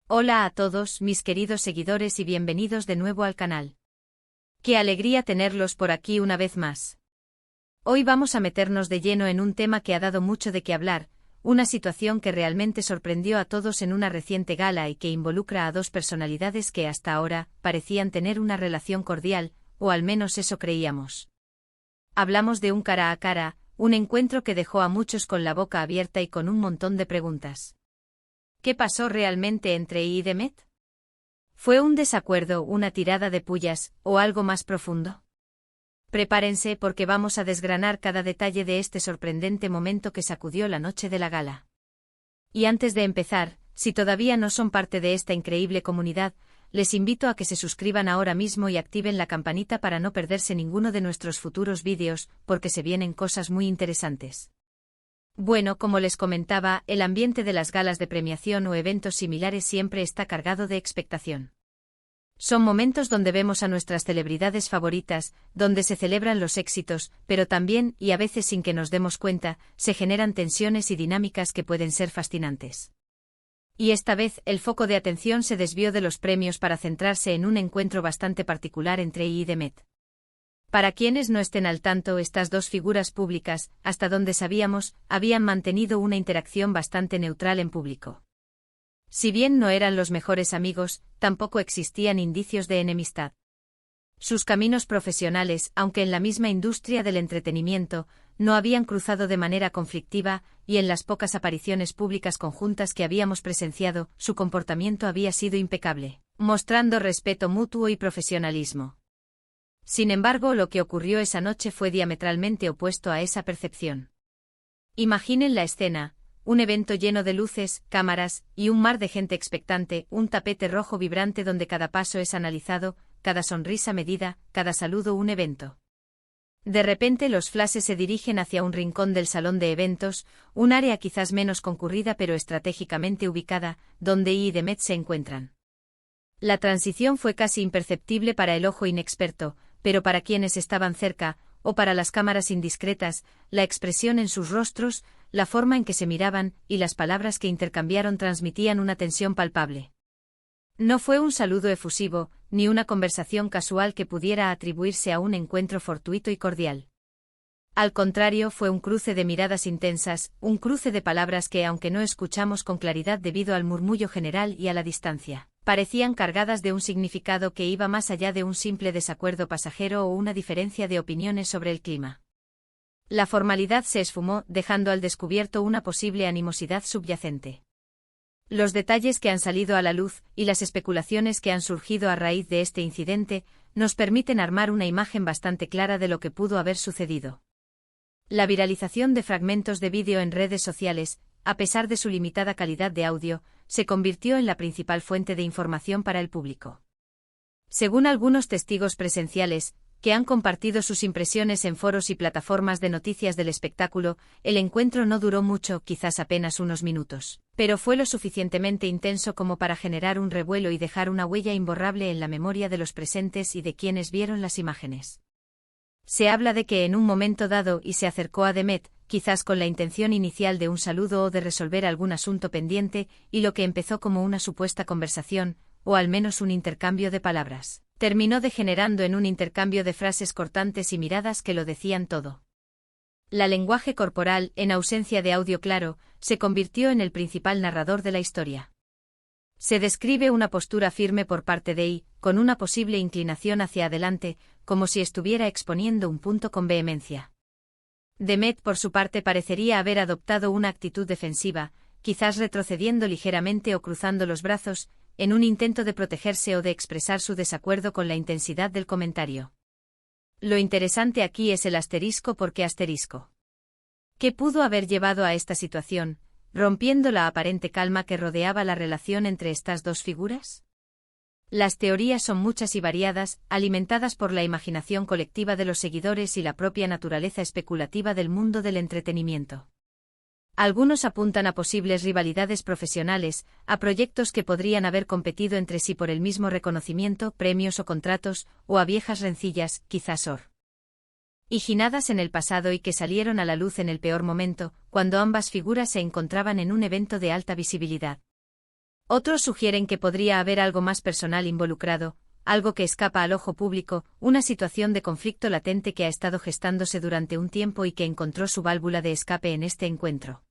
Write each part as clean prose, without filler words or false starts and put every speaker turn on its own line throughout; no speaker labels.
Hola a todos, mis queridos seguidores, y bienvenidos de nuevo al canal. Qué alegría tenerlos por aquí una vez más. Hoy vamos a meternos de lleno en un tema que ha dado mucho de qué hablar, una situación que realmente sorprendió a todos en una reciente gala y que involucra a dos personalidades que hasta ahora parecían tener una relación cordial, o al menos eso creíamos. Hablamos de un cara a cara, un encuentro que dejó a muchos con la boca abierta y con un montón de preguntas. ¿Qué pasó realmente entre I y Demet? ¿Fue un desacuerdo, una tirada de pullas, o algo más profundo? Prepárense porque vamos a desgranar cada detalle de este sorprendente momento que sacudió la noche de la gala. Y antes de empezar, si todavía no son parte de esta increíble comunidad, les invito a que se suscriban ahora mismo y activen la campanita para no perderse ninguno de nuestros futuros vídeos, porque se vienen cosas muy interesantes. Bueno, como les comentaba, el ambiente de las galas de premiación o eventos similares siempre está cargado de expectación. Son momentos donde vemos a nuestras celebridades favoritas, donde se celebran los éxitos, pero también, y a veces sin que nos demos cuenta, se generan tensiones y dinámicas que pueden ser fascinantes. Y esta vez, el foco de atención se desvió de los premios para centrarse en un encuentro bastante particular entre I y Demet. Para quienes no estén al tanto, estas dos figuras públicas, hasta donde sabíamos, habían mantenido una interacción bastante neutral en público. Si bien no eran los mejores amigos, tampoco existían indicios de enemistad. Sus caminos profesionales, aunque en la misma industria del entretenimiento, no habían cruzado de manera conflictiva, y en las pocas apariciones públicas conjuntas que habíamos presenciado, su comportamiento había sido impecable, mostrando respeto mutuo y profesionalismo. Sin embargo, lo que ocurrió esa noche fue diametralmente opuesto a esa percepción. Imaginen la escena: un evento lleno de luces, cámaras, y un mar de gente expectante, un tapete rojo vibrante donde cada paso es analizado, cada sonrisa medida, cada saludo un evento. De repente los flashes se dirigen hacia un rincón del salón de eventos, un área quizás menos concurrida pero estratégicamente ubicada, donde I y Demet se encuentran. La transición fue casi imperceptible para el ojo inexperto, pero para quienes estaban cerca, o para las cámaras indiscretas, la expresión en sus rostros, la forma en que se miraban, y las palabras que intercambiaron transmitían una tensión palpable. No fue un saludo efusivo, ni una conversación casual que pudiera atribuirse a un encuentro fortuito y cordial. Al contrario, fue un cruce de miradas intensas, un cruce de palabras que, aunque no escuchamos con claridad debido al murmullo general y a la distancia, parecían cargadas de un significado que iba más allá de un simple desacuerdo pasajero o una diferencia de opiniones sobre el clima. La formalidad se esfumó, dejando al descubierto una posible animosidad subyacente. Los detalles que han salido a la luz, y las especulaciones que han surgido a raíz de este incidente, nos permiten armar una imagen bastante clara de lo que pudo haber sucedido. La viralización de fragmentos de vídeo en redes sociales, a pesar de su limitada calidad de audio, se convirtió en la principal fuente de información para el público. Según algunos testigos presenciales, que han compartido sus impresiones en foros y plataformas de noticias del espectáculo, el encuentro no duró mucho, quizás apenas unos minutos, pero fue lo suficientemente intenso como para generar un revuelo y dejar una huella imborrable en la memoria de los presentes y de quienes vieron las imágenes. Se habla de que en un momento dado I se acercó a Demet, quizás con la intención inicial de un saludo o de resolver algún asunto pendiente, y lo que empezó como una supuesta conversación, o al menos un intercambio de palabras, terminó degenerando en un intercambio de frases cortantes y miradas que lo decían todo. El lenguaje corporal, en ausencia de audio claro, se convirtió en el principal narrador de la historia. Se describe una postura firme por parte de I, con una posible inclinación hacia adelante, como si estuviera exponiendo un punto con vehemencia. Demet, por su parte, parecería haber adoptado una actitud defensiva, quizás retrocediendo ligeramente o cruzando los brazos, en un intento de protegerse o de expresar su desacuerdo con la intensidad del comentario. Lo interesante aquí es el asterisco. ¿Por qué asterisco? ¿Qué pudo haber llevado a esta situación, rompiendo la aparente calma que rodeaba la relación entre estas dos figuras? Las teorías son muchas y variadas, alimentadas por la imaginación colectiva de los seguidores y la propia naturaleza especulativa del mundo del entretenimiento. Algunos apuntan a posibles rivalidades profesionales, a proyectos que podrían haber competido entre sí por el mismo reconocimiento, premios o contratos, o a viejas rencillas, quizás originadas en el pasado y que salieron a la luz en el peor momento, cuando ambas figuras se encontraban en un evento de alta visibilidad. Otros sugieren que podría haber algo más personal involucrado, algo que escapa al ojo público, una situación de conflicto latente que ha estado gestándose durante un tiempo y que encontró su válvula de escape en este encuentro.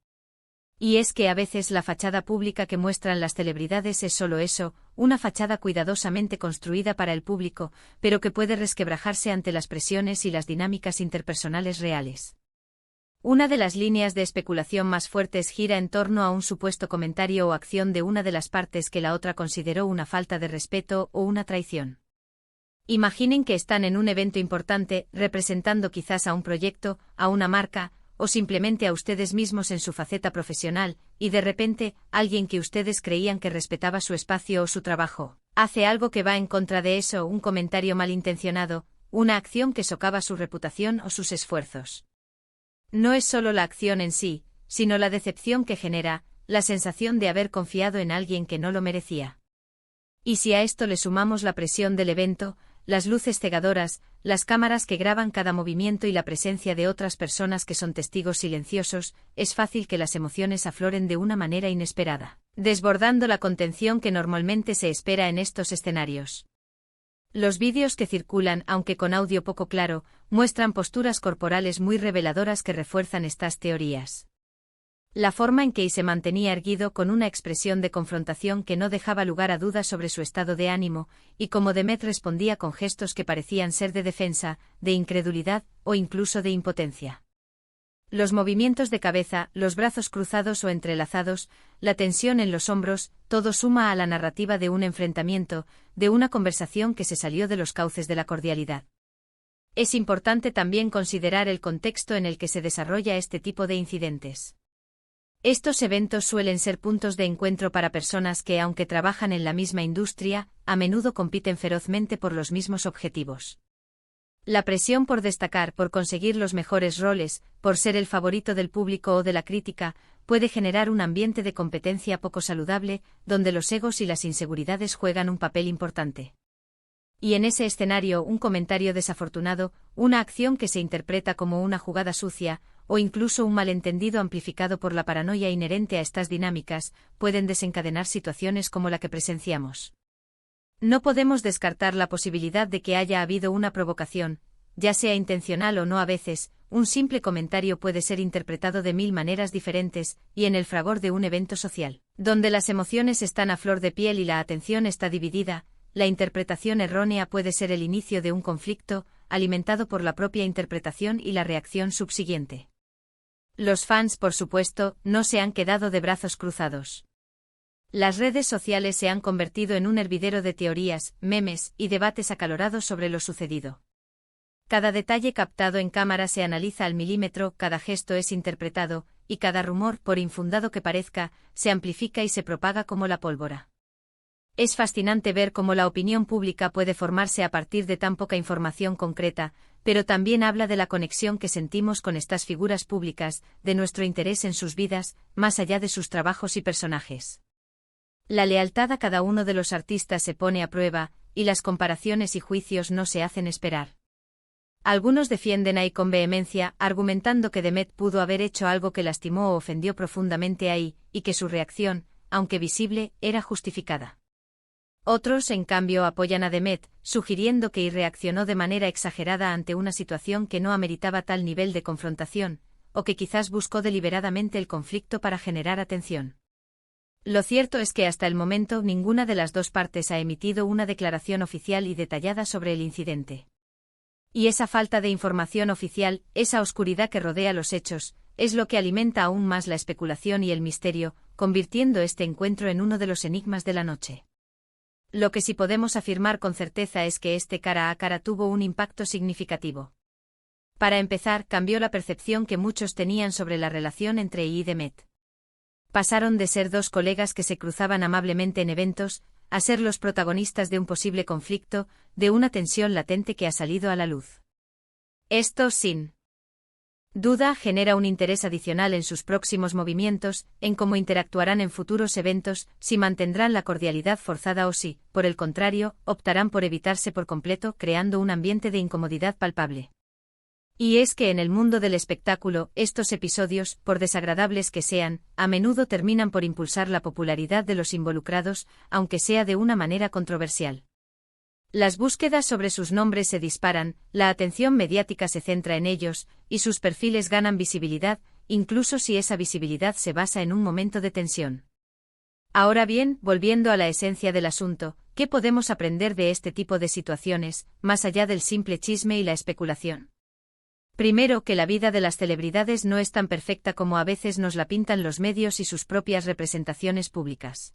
Y es que a veces la fachada pública que muestran las celebridades es solo eso, una fachada cuidadosamente construida para el público, pero que puede resquebrajarse ante las presiones y las dinámicas interpersonales reales. Una de las líneas de especulación más fuertes gira en torno a un supuesto comentario o acción de una de las partes que la otra consideró una falta de respeto o una traición. Imaginen que están en un evento importante, representando quizás a un proyecto, a una marca, o simplemente a ustedes mismos en su faceta profesional, y de repente, alguien que ustedes creían que respetaba su espacio o su trabajo, hace algo que va en contra de eso, un comentario malintencionado, una acción que socava su reputación o sus esfuerzos. No es solo la acción en sí, sino la decepción que genera, la sensación de haber confiado en alguien que no lo merecía. Y si a esto le sumamos la presión del evento, las luces cegadoras, las cámaras que graban cada movimiento y la presencia de otras personas que son testigos silenciosos, es fácil que las emociones afloren de una manera inesperada, desbordando la contención que normalmente se espera en estos escenarios. Los vídeos que circulan, aunque con audio poco claro, muestran posturas corporales muy reveladoras que refuerzan estas teorías. La forma en que se mantenía erguido con una expresión de confrontación que no dejaba lugar a dudas sobre su estado de ánimo, y cómo Demet respondía con gestos que parecían ser de defensa, de incredulidad o incluso de impotencia. Los movimientos de cabeza, los brazos cruzados o entrelazados, la tensión en los hombros, todo suma a la narrativa de un enfrentamiento, de una conversación que se salió de los cauces de la cordialidad. Es importante también considerar el contexto en el que se desarrolla este tipo de incidentes. Estos eventos suelen ser puntos de encuentro para personas que, aunque trabajan en la misma industria, a menudo compiten ferozmente por los mismos objetivos. La presión por destacar, por conseguir los mejores roles, por ser el favorito del público o de la crítica, puede generar un ambiente de competencia poco saludable, donde los egos y las inseguridades juegan un papel importante. Y en ese escenario, un comentario desafortunado, una acción que se interpreta como una jugada sucia, o incluso un malentendido amplificado por la paranoia inherente a estas dinámicas, pueden desencadenar situaciones como la que presenciamos. No podemos descartar la posibilidad de que haya habido una provocación, ya sea intencional o no. A veces, un simple comentario puede ser interpretado de mil maneras diferentes, y en el fragor de un evento social, donde las emociones están a flor de piel y la atención está dividida, la interpretación errónea puede ser el inicio de un conflicto, alimentado por la propia interpretación y la reacción subsiguiente. Los fans, por supuesto, no se han quedado de brazos cruzados. Las redes sociales se han convertido en un hervidero de teorías, memes y debates acalorados sobre lo sucedido. Cada detalle captado en cámara se analiza al milímetro, cada gesto es interpretado, y cada rumor, por infundado que parezca, se amplifica y se propaga como la pólvora. Es fascinante ver cómo la opinión pública puede formarse a partir de tan poca información concreta, pero también habla de la conexión que sentimos con estas figuras públicas, de nuestro interés en sus vidas, más allá de sus trabajos y personajes. La lealtad a cada uno de los artistas se pone a prueba, y las comparaciones y juicios no se hacen esperar. Algunos defienden a I con vehemencia, argumentando que Demet pudo haber hecho algo que lastimó o ofendió profundamente a I, y que su reacción, aunque visible, era justificada. Otros, en cambio, apoyan a Demet, sugiriendo que I reaccionó de manera exagerada ante una situación que no ameritaba tal nivel de confrontación, o que quizás buscó deliberadamente el conflicto para generar atención. Lo cierto es que hasta el momento ninguna de las dos partes ha emitido una declaración oficial y detallada sobre el incidente. Y esa falta de información oficial, esa oscuridad que rodea los hechos, es lo que alimenta aún más la especulación y el misterio, convirtiendo este encuentro en uno de los enigmas de la noche. Lo que sí podemos afirmar con certeza es que este cara a cara tuvo un impacto significativo. Para empezar, cambió la percepción que muchos tenían sobre la relación entre I y Demet. Pasaron de ser dos colegas que se cruzaban amablemente en eventos, a ser los protagonistas de un posible conflicto, de una tensión latente que ha salido a la luz. Esto, sin duda, genera un interés adicional en sus próximos movimientos, en cómo interactuarán en futuros eventos, si mantendrán la cordialidad forzada o si, por el contrario, optarán por evitarse por completo, creando un ambiente de incomodidad palpable. Y es que en el mundo del espectáculo, estos episodios, por desagradables que sean, a menudo terminan por impulsar la popularidad de los involucrados, aunque sea de una manera controversial. Las búsquedas sobre sus nombres se disparan, la atención mediática se centra en ellos, y sus perfiles ganan visibilidad, incluso si esa visibilidad se basa en un momento de tensión. Ahora bien, volviendo a la esencia del asunto, ¿qué podemos aprender de este tipo de situaciones, más allá del simple chisme y la especulación? Primero, que la vida de las celebridades no es tan perfecta como a veces nos la pintan los medios y sus propias representaciones públicas.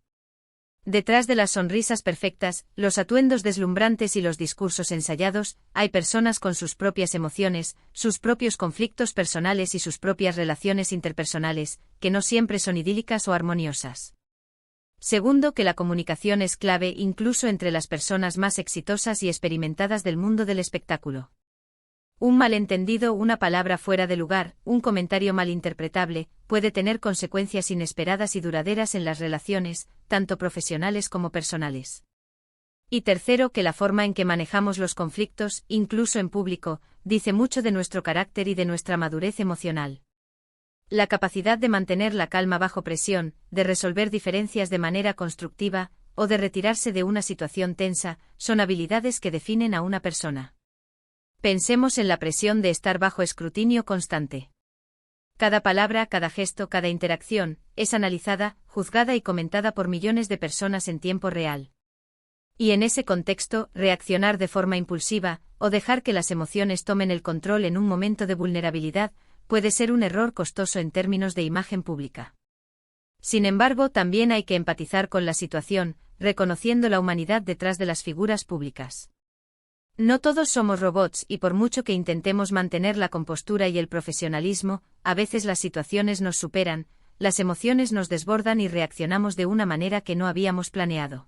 Detrás de las sonrisas perfectas, los atuendos deslumbrantes y los discursos ensayados, hay personas con sus propias emociones, sus propios conflictos personales y sus propias relaciones interpersonales, que no siempre son idílicas o armoniosas. Segundo, que la comunicación es clave incluso entre las personas más exitosas y experimentadas del mundo del espectáculo. Un malentendido, una palabra fuera de lugar, un comentario malinterpretable, puede tener consecuencias inesperadas y duraderas en las relaciones, tanto profesionales como personales. Y tercero, que la forma en que manejamos los conflictos, incluso en público, dice mucho de nuestro carácter y de nuestra madurez emocional. La capacidad de mantener la calma bajo presión, de resolver diferencias de manera constructiva, o de retirarse de una situación tensa, son habilidades que definen a una persona. Pensemos en la presión de estar bajo escrutinio constante. Cada palabra, cada gesto, cada interacción, es analizada, juzgada y comentada por millones de personas en tiempo real. Y en ese contexto, reaccionar de forma impulsiva, o dejar que las emociones tomen el control en un momento de vulnerabilidad, puede ser un error costoso en términos de imagen pública. Sin embargo, también hay que empatizar con la situación, reconociendo la humanidad detrás de las figuras públicas. No todos somos robots y por mucho que intentemos mantener la compostura y el profesionalismo, a veces las situaciones nos superan, las emociones nos desbordan y reaccionamos de una manera que no habíamos planeado.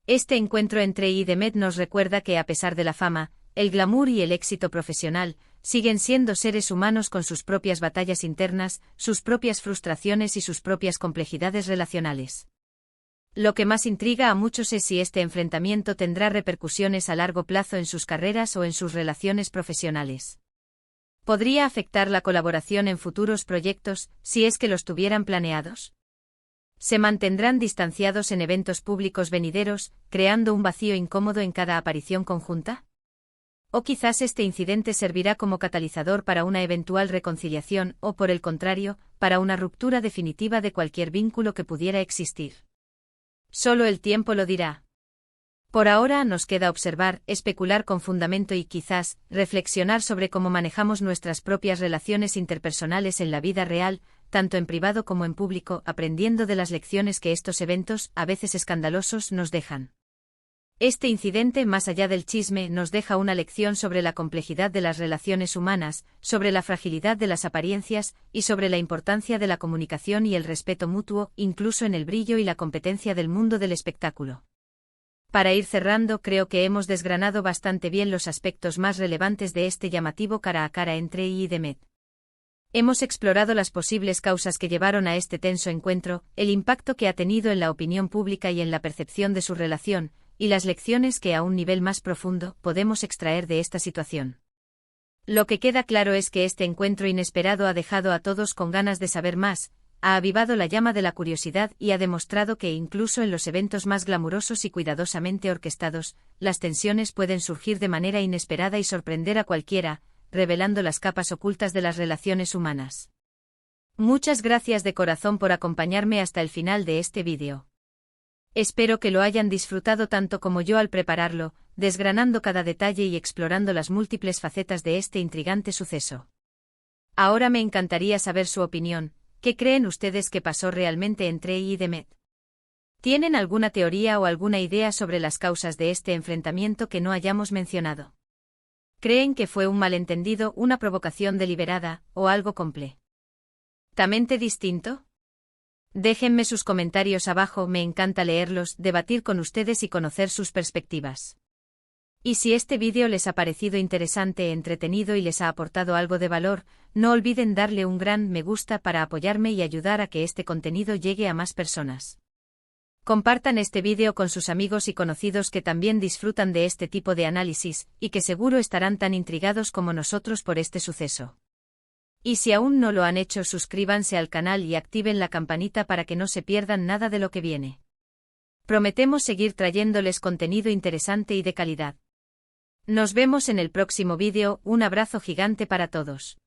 Este encuentro entre y Demet nos recuerda que a pesar de la fama, el glamour y el éxito profesional, siguen siendo seres humanos con sus propias batallas internas, sus propias frustraciones y sus propias complejidades relacionales. Lo que más intriga a muchos es si este enfrentamiento tendrá repercusiones a largo plazo en sus carreras o en sus relaciones profesionales. ¿Podría afectar la colaboración en futuros proyectos, si es que los tuvieran planeados? ¿Se mantendrán distanciados en eventos públicos venideros, creando un vacío incómodo en cada aparición conjunta? ¿O quizás este incidente servirá como catalizador para una eventual reconciliación o, por el contrario, para una ruptura definitiva de cualquier vínculo que pudiera existir? Solo el tiempo lo dirá. Por ahora nos queda observar, especular con fundamento y quizás, reflexionar sobre cómo manejamos nuestras propias relaciones interpersonales en la vida real, tanto en privado como en público, aprendiendo de las lecciones que estos eventos, a veces escandalosos, nos dejan. Este incidente, más allá del chisme, nos deja una lección sobre la complejidad de las relaciones humanas, sobre la fragilidad de las apariencias, y sobre la importancia de la comunicación y el respeto mutuo, incluso en el brillo y la competencia del mundo del espectáculo. Para ir cerrando, creo que hemos desgranado bastante bien los aspectos más relevantes de este llamativo cara a cara entre y Demet. Hemos explorado las posibles causas que llevaron a este tenso encuentro, el impacto que ha tenido en la opinión pública y en la percepción de su relación, y las lecciones que a un nivel más profundo podemos extraer de esta situación. Lo que queda claro es que este encuentro inesperado ha dejado a todos con ganas de saber más, ha avivado la llama de la curiosidad y ha demostrado que incluso en los eventos más glamurosos y cuidadosamente orquestados, las tensiones pueden surgir de manera inesperada y sorprender a cualquiera, revelando las capas ocultas de las relaciones humanas. Muchas gracias de corazón por acompañarme hasta el final de este vídeo. Espero que lo hayan disfrutado tanto como yo al prepararlo, desgranando cada detalle y explorando las múltiples facetas de este intrigante suceso. Ahora me encantaría saber su opinión. ¿Qué creen ustedes que pasó realmente entre y Demet? ¿Tienen alguna teoría o alguna idea sobre las causas de este enfrentamiento que no hayamos mencionado? ¿Creen que fue un malentendido, una provocación deliberada, o algo completamente distinto? Déjenme sus comentarios abajo, me encanta leerlos, debatir con ustedes y conocer sus perspectivas. Y si este vídeo les ha parecido interesante, entretenido y les ha aportado algo de valor, no olviden darle un gran me gusta para apoyarme y ayudar a que este contenido llegue a más personas. Compartan este vídeo con sus amigos y conocidos que también disfrutan de este tipo de análisis, y que seguro estarán tan intrigados como nosotros por este suceso. Y si aún no lo han hecho, suscríbanse al canal y activen la campanita para que no se pierdan nada de lo que viene. Prometemos seguir trayéndoles contenido interesante y de calidad. Nos vemos en el próximo vídeo, un abrazo gigante para todos.